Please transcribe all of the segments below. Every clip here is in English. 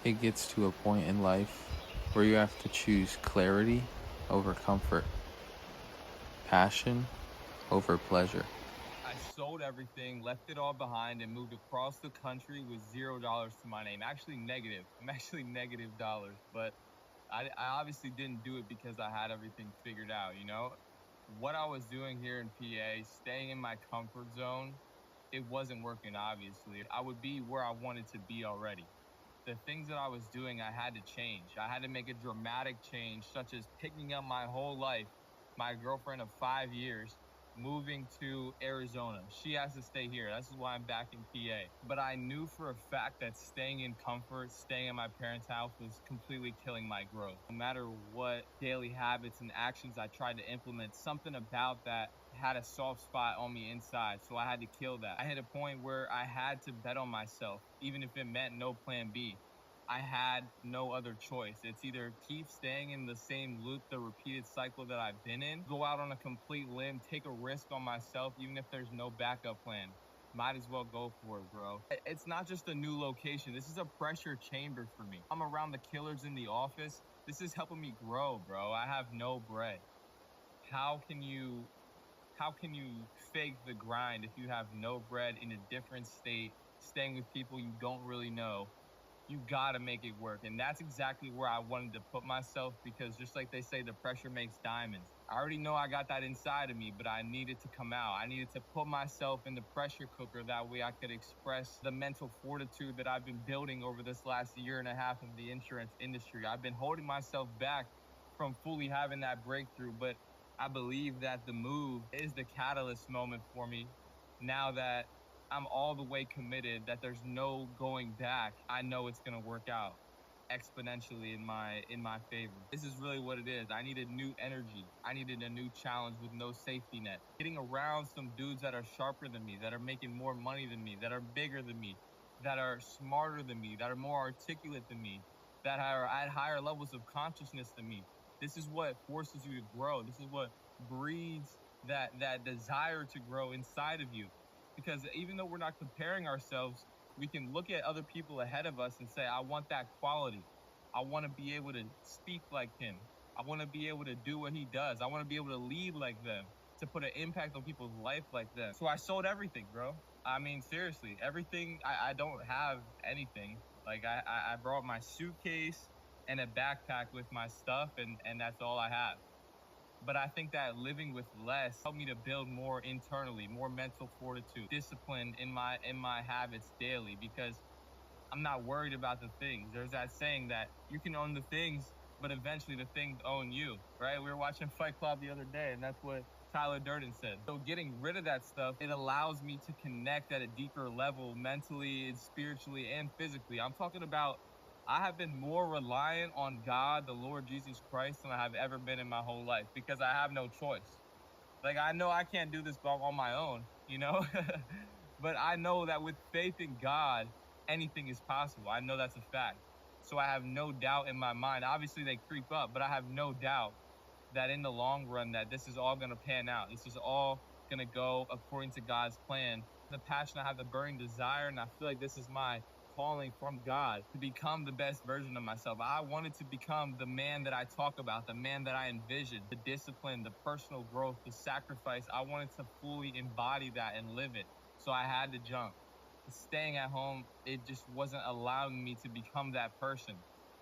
It gets to a point in life where you have to choose clarity over comfort, passion over pleasure. I sold everything, left it all behind, and moved across the country with $0 to my name. Actually, negative. I'm actually negative dollars, but I obviously didn't do it because I had everything figured out, you know? What I was doing here in PA, staying in my comfort zone, it wasn't working, obviously. I would be where I wanted to be already. The things that I was doing, I had to change. I had to make a dramatic change, such as picking up my whole life, my girlfriend of 5 years, moving to Arizona. She has to stay here. This is why I'm back in PA. But I knew for a fact that staying in comfort, staying at my parents' house was completely killing my growth. No matter what daily habits and actions I tried to implement, something about that had a soft spot on me inside. So I had to kill that. I hit a point where I had to bet on myself, even if it meant no plan B. I had no other choice. It's either keep staying in the same loop, the repeated cycle that I've been in, go out on a complete limb, take a risk on myself, even if there's no backup plan. Might as well go for it, bro. It's not just a new location. This is a pressure chamber for me. I'm around the killers in the office. This is helping me grow, bro. I have no bread. How can you how can you fake the grind if you have no bread in a different state, staying with people you don't really know? You got to make it work. And that's exactly where I wanted to put myself because just like they say, the pressure makes diamonds. I already know I got that inside of me, but I needed to come out. I needed to put myself in the pressure cooker. That way I could express the mental fortitude that I've been building over this last year and a half of the insurance industry. I've been holding myself back from fully having that breakthrough, but I believe that the move is the catalyst moment for me now that I'm all the way committed, that there's no going back. I know it's gonna work out exponentially in my favor. This is really what it is. I needed new energy. I needed a new challenge with no safety net. Getting around some dudes that are sharper than me, that are making more money than me, that are bigger than me, that are smarter than me, that are more articulate than me, that are at higher levels of consciousness than me. This is what forces you to grow. This is what breeds that desire to grow inside of you, because even though we're not comparing ourselves, we can look at other people ahead of us and say, I want that quality. I want to be able to speak like him. I want to be able to do what he does. I want to be able to lead like them, to put an impact on people's life like them. So I sold everything, bro. I mean, seriously, everything. I don't have anything. Like I brought my suitcase and a backpack with my stuff, and that's all I have. But I think that living with less helped me to build more internally, more mental fortitude, discipline in my habits daily, because I'm not worried about the things. There's that saying that you can own the things, but eventually the things own you, right? We were watching Fight Club the other day, and that's what Tyler Durden said. So getting rid of that stuff, it allows me to connect at a deeper level mentally and spiritually and physically. I'm talking about I have been more reliant on God, the Lord Jesus Christ, than I have ever been in my whole life because I have no choice. Like I know I can't do this on my own, you know? But I know that with faith in God, anything is possible. I know that's a fact. So I have no doubt in my mind. Obviously they creep up, but I have no doubt that in the long run that this is all going to pan out. This is all going to go according to God's plan. The passion, I have the burning desire, and I feel like this is my calling from God to become the best version of myself. I wanted to become the man that I talk about, the man that I envision, the discipline, the personal growth, the sacrifice. I wanted to fully embody that and live it. So I had to jump. Staying at home, it just wasn't allowing me to become that person.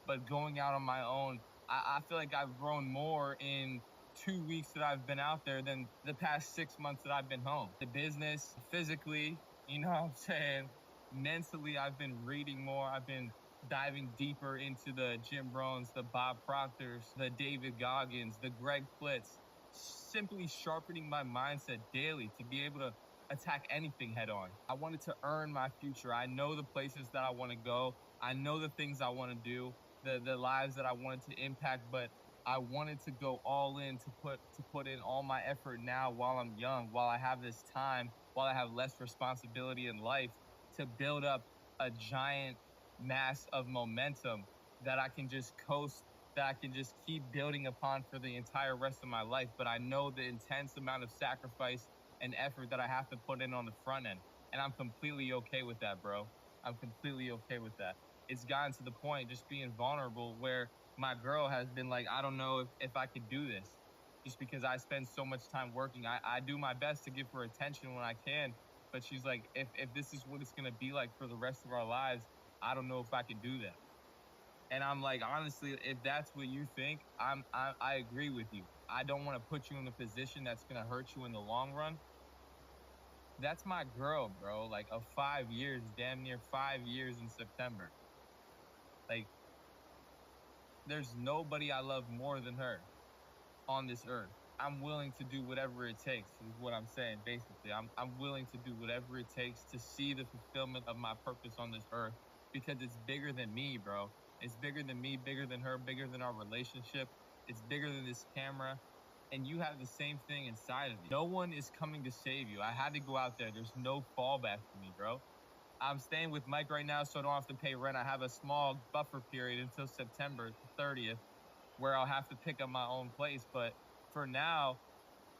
But going out on my own, I feel like I've grown more in 2 weeks that I've been out there than the past 6 months that I've been home. The business, physically, you know what I'm saying? Mentally, I've been reading more. I've been diving deeper into the Jim Brones, the Bob Proctors, the David Goggins, the Greg Plitz, simply sharpening my mindset daily to be able to attack anything head on. I wanted to earn my future. I know the places that I want to go. I know the things I want to do, the lives that I wanted to impact, but I wanted to go all in to put in all my effort now while I'm young, while I have this time, while I have less responsibility in life to build up a giant mass of momentum that I can just coast, that I can just keep building upon for the entire rest of my life. But I know the intense amount of sacrifice and effort that I have to put in on the front end. And I'm completely okay with that, bro. I'm completely okay with that. it's gotten to the point, just being vulnerable, where my girl has been like, I don't know if I could do this, just because I spend so much time working. I do my best to give her attention when I can, but she's like, if this is what it's gonna be like for the rest of our lives, I don't know if I can do that. And I'm like, honestly, if that's what you think, I agree with you. I don't want to put you in a position that's gonna hurt you in the long run. That's my girl, bro. Like, of 5 years, damn near 5 years in September. Like, there's nobody I love more than her on this earth. I'm willing to do whatever it takes, is what I'm saying, basically. I'm willing to do whatever it takes to see the fulfillment of my purpose on this earth, because it's bigger than me, bro. It's bigger than me, bigger than her, bigger than our relationship. It's bigger than this camera. And you have the same thing inside of you. No one is coming to save you. I had to go out there. There's no fallback for me, bro. I'm staying with Mike right now, so I don't have to pay rent. I have a small buffer period until September 30th, where I'll have to pick up my own place. But for now,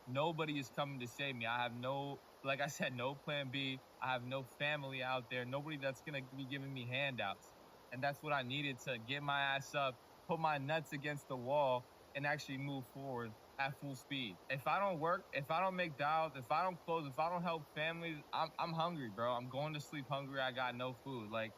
nobody is coming to save me. I have no, like I said, no plan B. I have no family out there. Nobody that's going to be giving me handouts. And that's what I needed to get my ass up, put my nuts against the wall, and actually move forward at full speed. If I don't work, if I don't make dials, if I don't close, if I don't help families, I'm hungry, bro. I'm going to sleep hungry. I got no food. Like,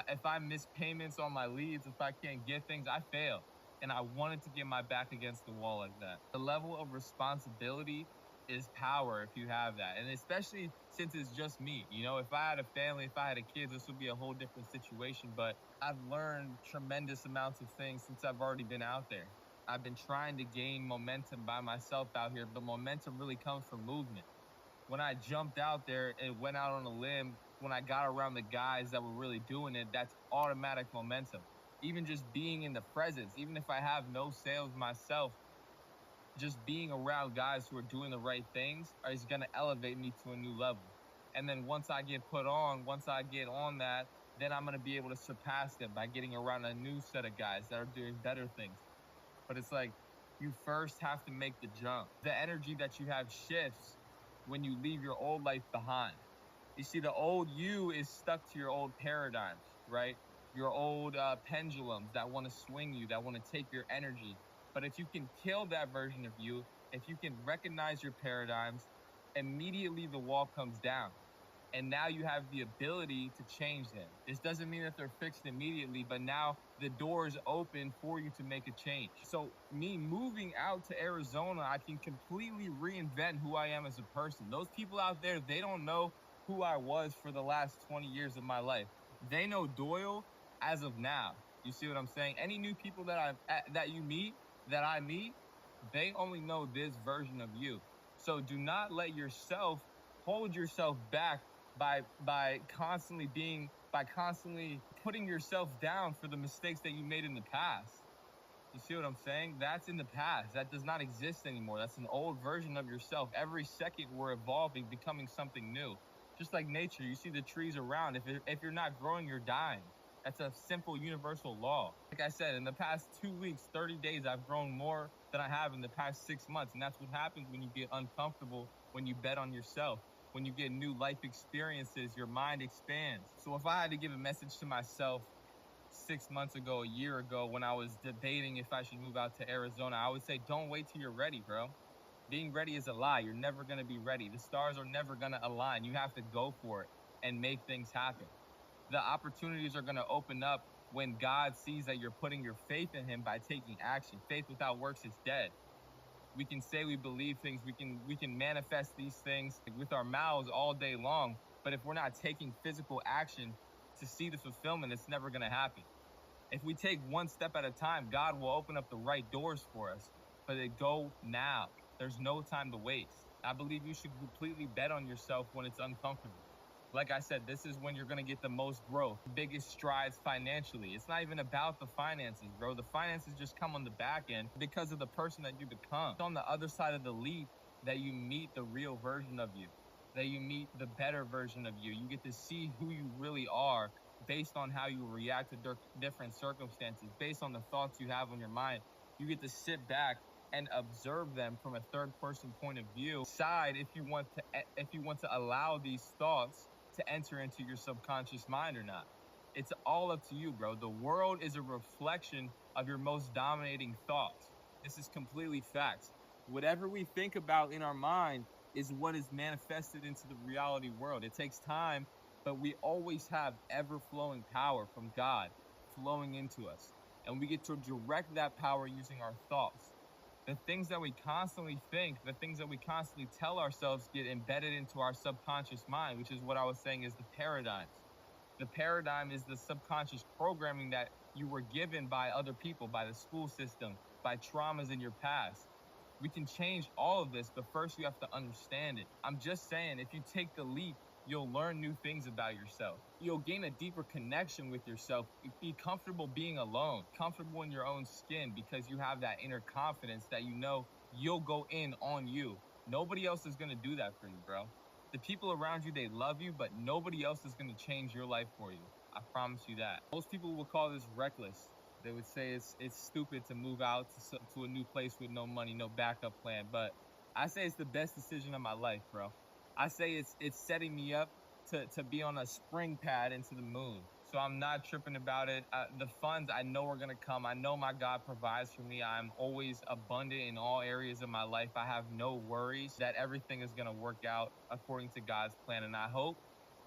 if I miss payments on my leads, if I can't get things, I fail. And I wanted to get my back against the wall like that. The level of responsibility is power if you have that. And especially since it's just me. You know, if I had a family, if I had a kid, this would be a whole different situation. But I've learned tremendous amounts of things since I've already been out there. I've been trying to gain momentum by myself out here, but momentum really comes from movement. When I jumped out there and went out on a limb, when I got around the guys that were really doing it, that's automatic momentum. Even just being in the presence, even if I have no sales myself, just being around guys who are doing the right things is going to elevate me to a new level. And then once I get put on, once I get on that, then I'm going to be able to surpass them by getting around a new set of guys that are doing better things. But it's like, you first have to make the jump. The energy that you have shifts when you leave your old life behind. You see, the old you is stuck to your old paradigms, right? Your old pendulums that want to swing you, that want to take your energy. But if you can kill that version of you, if you can recognize your paradigms, immediately the wall comes down. And now you have the ability to change them. This doesn't mean that they're fixed immediately, but now the door is open for you to make a change. So me moving out to Arizona, I can completely reinvent who I am as a person. Those people out there, they don't know who I was for the last 20 years of my life. They know Doyle as of now. You see what I'm saying? Any new people that I meet, they only know this version of you. So do not let yourself hold yourself back by constantly putting yourself down for the mistakes that you made in the past. You see what I'm saying? That's in the past. That does not exist anymore. That's an old version of yourself. Every second we're evolving, becoming something new. Just like nature, you see the trees around. If you're not growing, you're dying. That's a simple universal law. Like I said, in the past 2 weeks, 30 days, I've grown more than I have in the past 6 months. And that's what happens when you get uncomfortable, when you bet on yourself. When you get new life experiences, your mind expands. So if I had to give a message to myself 6 months ago, a year ago, when I was debating if I should move out to Arizona, I would say, don't wait till you're ready, bro. Being ready is a lie. You're never going to be ready. The stars are never going to align. You have to go for it and make things happen. The opportunities are going to open up when God sees that you're putting your faith in him by taking action. Faith without works is dead. We can say we believe things, we can manifest these things with our mouths all day long, but if we're not taking physical action to see the fulfillment, it's never going to happen. If we take one step at a time, God will open up the right doors for us, but they go now. There's no time to waste. I believe you should completely bet on yourself when it's uncomfortable. Like I said, this is when you're going to get the most growth, the biggest strides financially. It's not even about the finances, bro. The finances just come on the back end because of the person that you become. It's on the other side of the leap that you meet the real version of you, that you meet the better version of you. You get to see who you really are based on how you react to different circumstances, based on the thoughts you have on your mind. You get to sit back and observe them from a third person point of view. Decide if you want to allow these thoughts to enter into your subconscious mind or not. It's all up to you, bro. The world is a reflection of your most dominating thoughts. This is completely facts. Whatever we think about in our mind is what is manifested into the reality world. It takes time, but we always have ever flowing power from God flowing into us. And we get to direct that power using our thoughts. The things that we constantly think, the things that we constantly tell ourselves get embedded into our subconscious mind, which is what I was saying is the paradigms. The paradigm is the subconscious programming that you were given by other people, by the school system, by traumas in your past. We can change all of this, but first you have to understand it. I'm just saying, if you take the leap, you'll learn new things about yourself. You'll gain a deeper connection with yourself. Be comfortable being alone, comfortable in your own skin, because you have that inner confidence that you know you'll go in on you. Nobody else is going to do that for you, bro. The people around you, they love you, but nobody else is going to change your life for you. I promise you that. Most people will call this reckless. They would say it's stupid to move out to a new place with no money, no backup plan. But I say it's the best decision of my life, bro. I say it's setting me up to be on a spring pad into the moon. So I'm not tripping about it. The funds I know are gonna come. I know my God provides for me. I'm always abundant in all areas of my life. I have no worries that everything is gonna work out according to God's plan. And I hope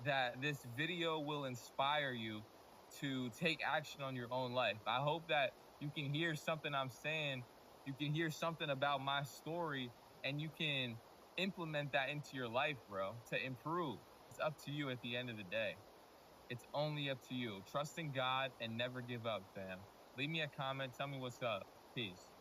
that this video will inspire you to take action on your own life. I hope that you can hear something I'm saying, you can hear something about my story, and you can implement that into your life, bro, to improve. It's up to you at the end of the day. It's only up to you. Trust in God and never give up, fam. Leave me a comment. Tell me what's up. Peace.